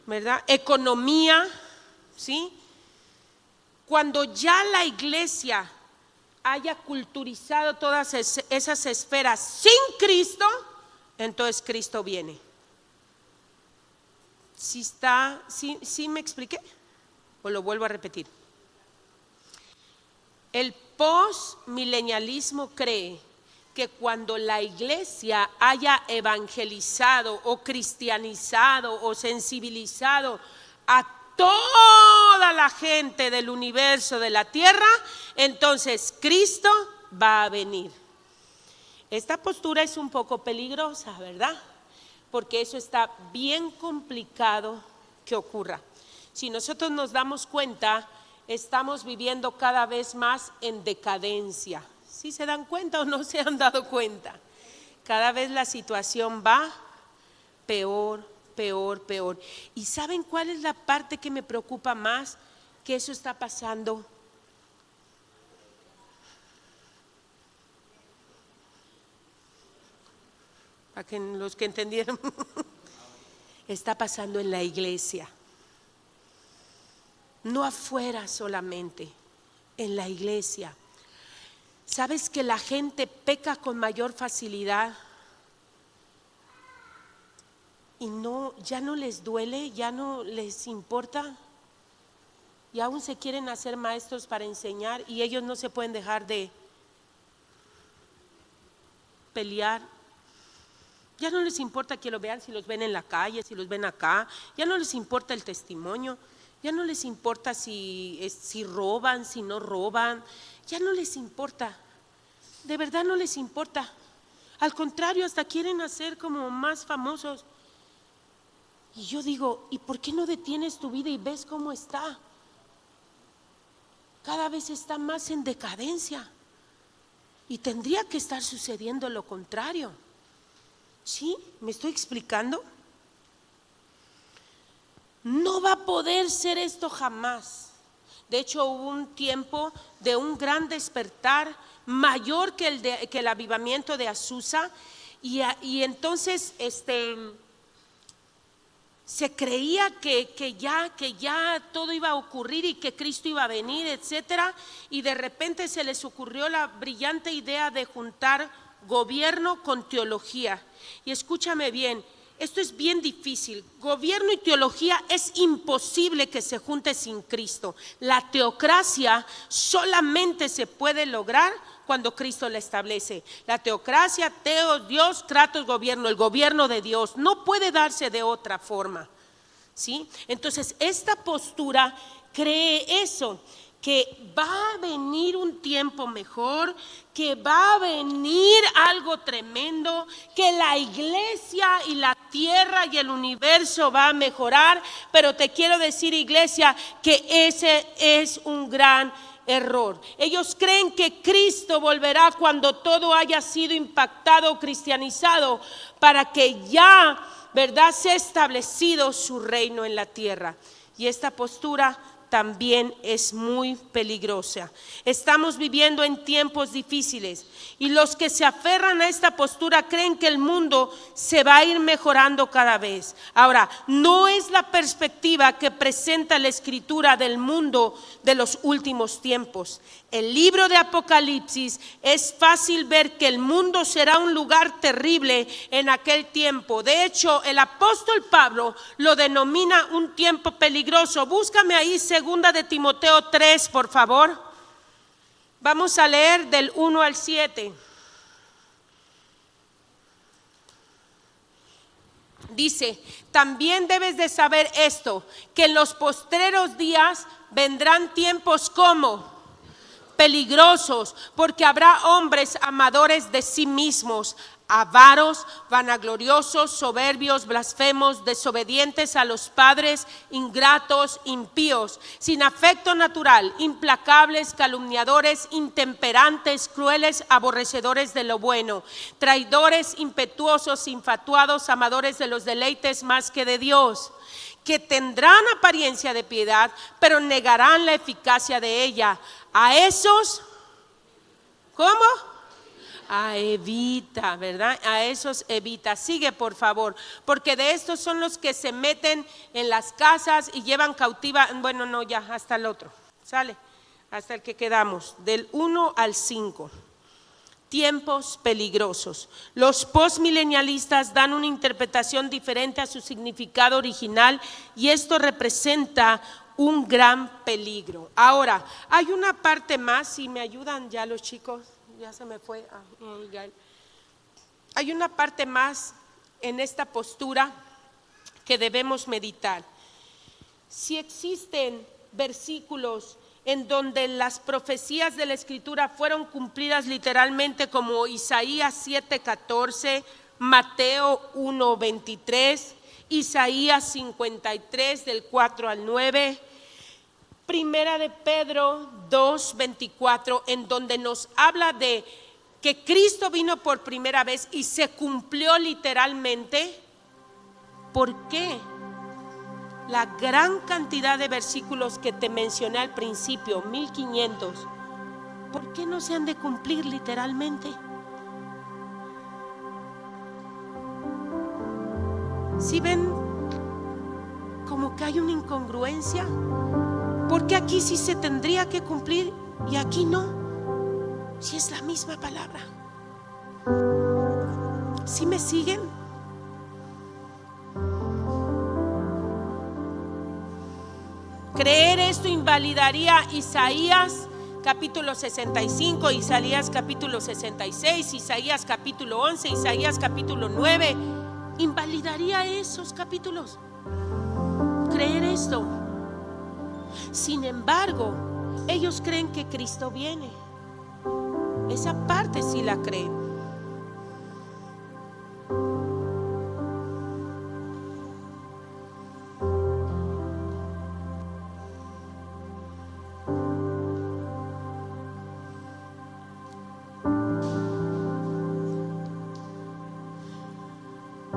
¿Verdad? Economía, ¿sí? Cuando ya la iglesia haya culturizado todas esas esferas sin Cristo, entonces Cristo viene. ¿Sí me expliqué? ¿O lo vuelvo a repetir? El postmilenialismo cree que cuando la iglesia haya evangelizado o cristianizado o sensibilizado a toda la gente del universo, de la tierra, entonces Cristo va a venir. Esta postura es un poco peligrosa, ¿verdad? Porque eso está bien complicado que ocurra. Si nosotros nos damos cuenta, estamos viviendo cada vez más en decadencia. ¿Sí se dan cuenta o no se han dado cuenta? Cada vez la situación va peor, peor, peor. ¿Y saben cuál es la parte que me preocupa más? Que eso está pasando. Para que los que entendieron, está pasando en la iglesia. No afuera solamente, en la iglesia. ¿Sabes que la gente peca con mayor facilidad? Y ya no les duele, ya no les importa. Y aún se quieren hacer maestros para enseñar y ellos no se pueden dejar de pelear. Ya no les importa que lo vean, si los ven en la calle, si los ven acá. Ya no les importa el testimonio. Ya no les importa si roban, si no roban. Ya no les importa. De verdad no les importa. Al contrario, hasta quieren hacer como más famosos. Y yo digo, ¿y por qué no detienes tu vida y ves cómo está? Cada vez está más en decadencia. Y tendría que estar sucediendo lo contrario. ¿Sí? ¿Me estoy explicando? No va a poder ser esto jamás. De hecho, hubo un tiempo de un gran despertar mayor que el avivamiento de Azusa. Y entonces se creía que ya todo iba a ocurrir y que Cristo iba a venir, etcétera, y de repente se les ocurrió la brillante idea de juntar gobierno con teología. Y escúchame bien, esto es bien difícil. Gobierno y teología es imposible que se junte sin Cristo. La teocracia solamente se puede lograr cuando Cristo la establece. La teocracia, teos, Dios, kratos, gobierno, el gobierno de Dios. No puede darse de otra forma, ¿sí? Entonces, esta postura cree eso, que va a venir un tiempo mejor, que va a venir algo tremendo, que la iglesia y la tierra y el universo va a mejorar. Pero te quiero decir, iglesia, que ese es un gran error. Ellos creen que Cristo volverá cuando todo haya sido impactado o cristianizado, para que ya, ¿verdad?, sea establecido su reino en la tierra. Y esta postura también es muy peligrosa. Estamos viviendo en tiempos difíciles y los que se aferran a esta postura creen que el mundo se va a ir mejorando cada vez. Ahora, no es la perspectiva que presenta la Escritura del mundo de los últimos tiempos. El libro de Apocalipsis es fácil ver que el mundo será un lugar terrible en aquel tiempo. De hecho, el apóstol Pablo lo denomina un tiempo peligroso. Búscame ahí 2 de Timoteo 3, por favor. Vamos a leer del 1 al 7. Dice: también debes de saber esto, que en los postreros días vendrán tiempos como peligrosos, porque habrá hombres amadores de sí mismos, avaros, vanagloriosos, soberbios, blasfemos, desobedientes a los padres, ingratos, impíos, sin afecto natural, implacables, calumniadores, intemperantes, crueles, aborrecedores de lo bueno, traidores, impetuosos, infatuados, amadores de los deleites más que de Dios, que tendrán apariencia de piedad, pero negarán la eficacia de ella. A esos, ¿cómo? Evita, ¿verdad? A esos evita. Sigue, por favor, porque de estos son los que se meten en las casas y llevan cautiva. Bueno, no, ya, hasta el otro. Sale, hasta el que quedamos, del 1 al 5. Tiempos peligrosos. Los postmilenialistas dan una interpretación diferente a su significado original y esto representa un gran peligro. Ahora, hay una parte más, si me ayudan ya los chicos, ya se me fue. Hay una parte más en esta postura que debemos meditar. Si existen versículos en donde las profecías de la Escritura fueron cumplidas literalmente, como Isaías 7:14, Mateo 1:23, Isaías 53 del 4 al 9, Primera de Pedro 2:24, en donde nos habla de que Cristo vino por primera vez y se cumplió literalmente. ¿Por qué la gran cantidad de versículos que te mencioné al principio, 1500, por qué no se han de cumplir literalmente? ¿Sí ven como que hay una incongruencia? Porque aquí sí se tendría que cumplir y aquí no, si es la misma palabra. ¿Sí me siguen? Creer esto invalidaría Isaías capítulo 65, Isaías capítulo 66, Isaías capítulo 11, Isaías capítulo 9. Invalidaría esos capítulos. Creer esto. Sin embargo, ellos creen que Cristo viene. Esa parte sí la creen.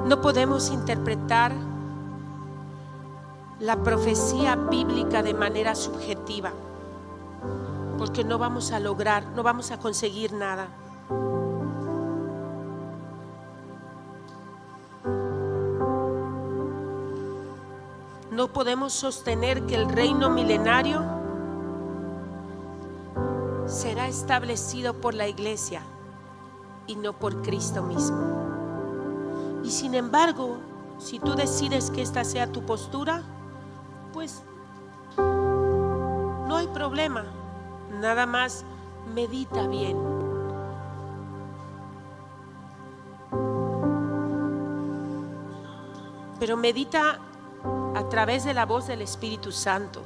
No podemos interpretar la profecía bíblica de manera subjetiva, porque no vamos a lograr, no vamos a conseguir nada. No podemos sostener que el reino milenario será establecido por la iglesia y no por Cristo mismo. Y sin embargo, si tú decides que esta sea tu postura, pues no hay problema. Nada más medita bien. Pero medita a través de la voz del Espíritu Santo.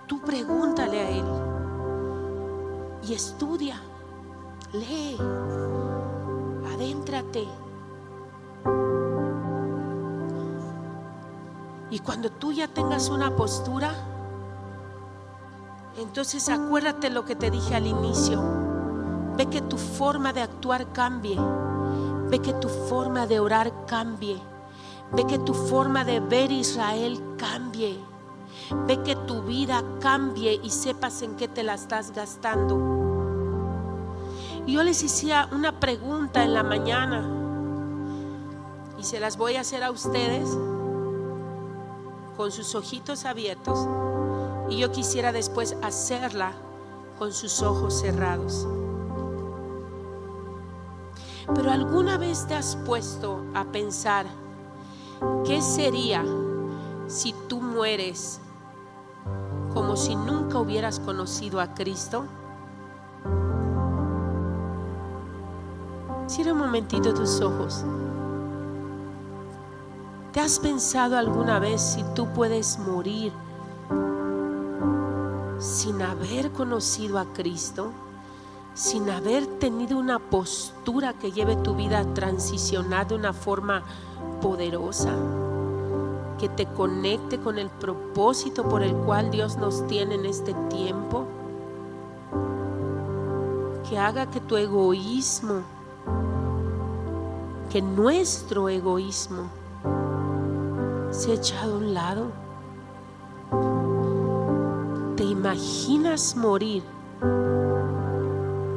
Tú pregúntale a Él y estudia, lee. Adéntrate. Y cuando tú ya tengas una postura, entonces acuérdate lo que te dije al inicio. Ve que tu forma de actuar cambie. Ve que tu forma de orar cambie. Ve que tu forma de ver Israel cambie. Ve que tu vida cambie y sepas en qué te la estás gastando. Y yo les hacía una pregunta en la mañana y se las voy a hacer a ustedes con sus ojitos abiertos, y yo quisiera después hacerla con sus ojos cerrados. Pero ¿alguna vez te has puesto a pensar qué sería si tú mueres como si nunca hubieras conocido a Cristo? Cierra un momentito tus ojos. ¿Te has pensado alguna vez si tú puedes morir sin haber conocido a Cristo? Sin haber tenido una postura que lleve tu vida a transicionar de una forma poderosa, que te conecte con el propósito por el cual Dios nos tiene en este tiempo, que haga que tu egoísmo, que nuestro egoísmo sea echado a un lado. ¿Te imaginas morir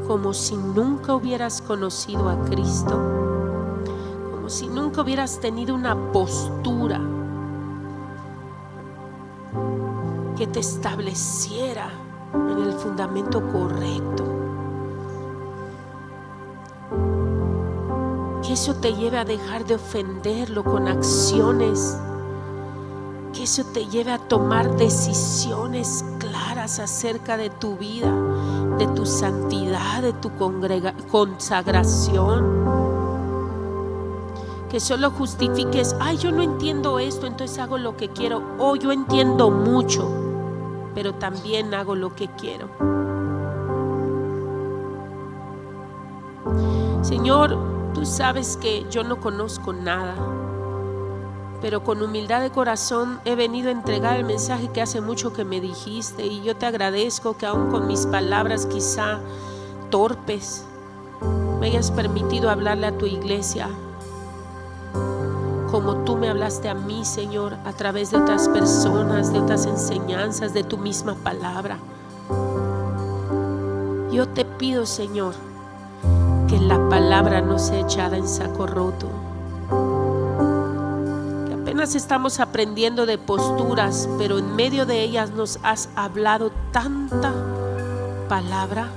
como si nunca hubieras conocido a Cristo? Como si nunca hubieras tenido una postura que te estableciera en el fundamento correcto. Que eso te lleve a dejar de ofenderlo con acciones. Que eso te lleve a tomar decisiones claras acerca de tu vida, de tu santidad, de tu consagración. Que solo justifiques: ay, yo no entiendo esto, entonces hago lo que quiero. O yo entiendo mucho, pero también hago lo que quiero. Señor, tú sabes que yo no conozco nada, pero con humildad de corazón he venido a entregar el mensaje que hace mucho que me dijiste, y yo te agradezco que aún con mis palabras quizá torpes me hayas permitido hablarle a tu iglesia como tú me hablaste a mí, Señor, a través de otras personas, de otras enseñanzas, de tu misma palabra. Yo te pido, Señor, que la palabra no sea echada en saco roto. Que apenas estamos aprendiendo de posturas, pero en medio de ellas nos has hablado tanta palabra.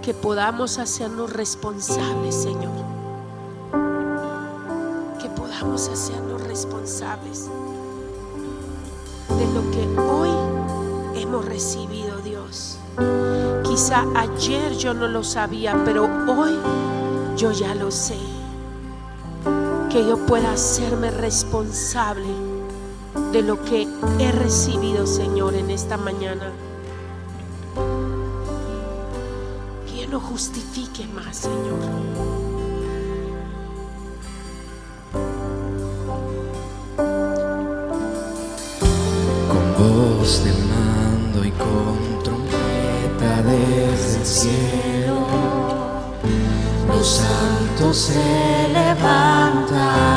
Que podamos hacernos responsables, Señor. Que podamos hacernos responsables de lo que hoy hemos recibido, Dios. Quizá ayer yo no lo sabía, pero hoy yo ya lo sé. Que yo pueda hacerme responsable de lo que he recibido, Señor, en esta mañana. Que yo no justifique más, Señor. Voz de mando y con trompeta desde el cielo, los santos se levantan.